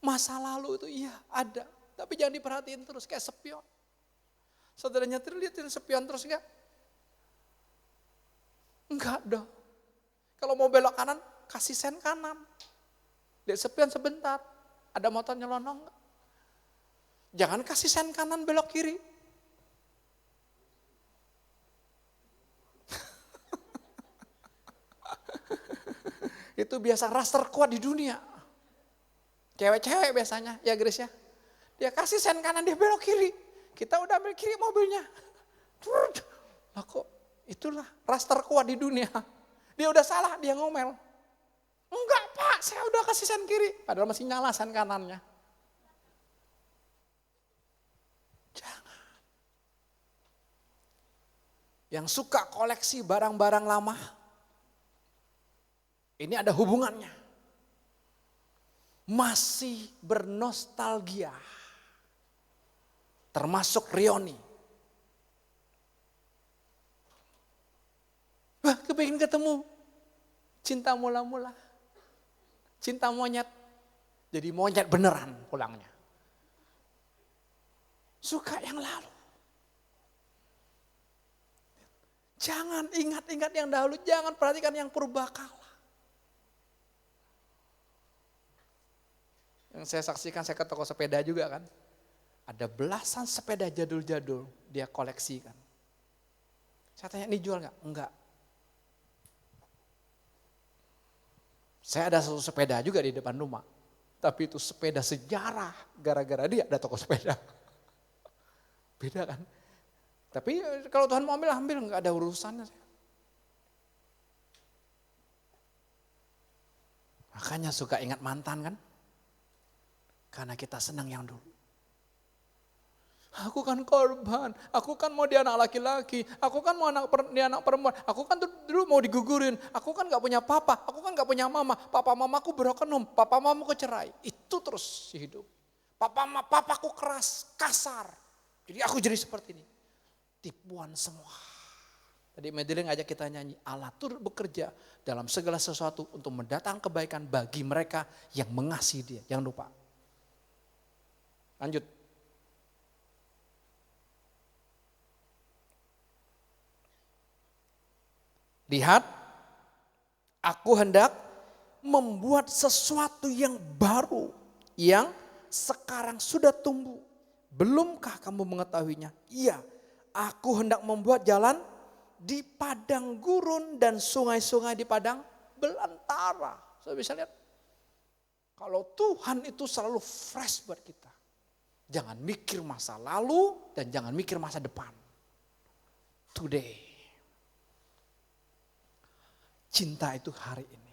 Masa lalu itu iya ada. Tapi jangan diperhatiin terus kayak spion. Saudara nyetir liatin spion terus enggak? Enggak dong. Kalau mau belok kanan, kasih sen kanan. Lihat spion sebentar. Ada motor nyelonong enggak? Jangan kasih sen kanan belok kiri. Itu biasa ras terkuat di dunia. Cewek-cewek biasanya, ya Grace ya. Dia kasih sen kanan, dia belok kiri. Kita udah ambil kiri mobilnya. Lah kok itulah ras terkuat di dunia. Dia udah salah, dia ngomel. Enggak Pak, saya udah kasih sen kiri. Padahal masih nyala sen kanannya. Jangan. Yang suka koleksi barang-barang lama, ini ada hubungannya. Masih bernostalgia. Termasuk Rioni. Wah, kepingin ketemu. Cinta mula-mula. Cinta monyet. Jadi monyet beneran pulangnya. Suka yang lalu. Jangan ingat-ingat yang dahulu. Jangan perhatikan yang purbakala. Yang saya saksikan, saya ke toko sepeda juga kan. Ada belasan sepeda jadul-jadul dia koleksikan. Saya tanya, ini jual gak? Enggak. Saya ada satu sepeda juga di depan rumah. Tapi itu sepeda sejarah. Gara-gara dia ada toko sepeda. Beda kan. Tapi kalau Tuhan mau ambil, enggak ada urusannya. Makanya suka ingat mantan kan. Karena kita senang yang dulu. Aku kan korban, aku kan mau dia anak laki-laki, aku kan mau dia anak perempuan, aku kan dulu mau digugurin, aku kan gak punya papa, aku kan gak punya mama, papa mamaku broken home, papa mamaku cerai. Itu terus hidup. Papaku keras, kasar. Jadi aku jadi seperti ini. Tipuan semua. Tadi Madeline ngajak kita nyanyi, Allah turut bekerja dalam segala sesuatu untuk mendatang kebaikan bagi mereka yang mengasihi dia. Jangan lupa. Lanjut. Lihat, aku hendak membuat sesuatu yang baru, yang sekarang sudah tumbuh. Belumkah kamu mengetahuinya? Iya, aku hendak membuat jalan di padang gurun dan sungai-sungai di padang belantara. Saya bisa lihat, kalau Tuhan itu selalu fresh buat kita. Jangan mikir masa lalu dan jangan mikir masa depan. Today. Cinta itu hari ini.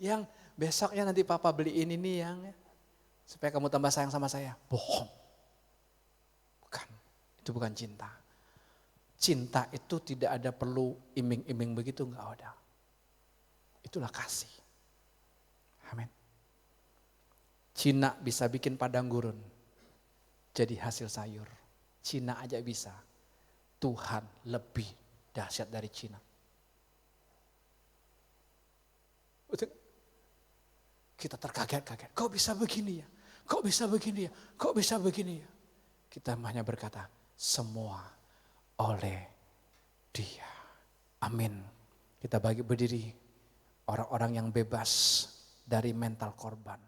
Yang besoknya nanti papa beliin ini yang supaya kamu tambah sayang sama saya. Bohong. Bukan. Itu bukan cinta. Cinta itu tidak ada perlu iming-iming begitu, enggak ada. Itulah kasih. Amin. Cina bisa bikin padang gurun jadi hasil sayur. Cina aja bisa. Tuhan lebih dahsyat dari Cina. Kita terkaget-kaget. Kok bisa begini ya? Kok bisa begini ya? Kok bisa begini ya? Kita hanya berkata, semua oleh Dia. Amin. Kita bagi berdiri orang-orang yang bebas dari mental korban.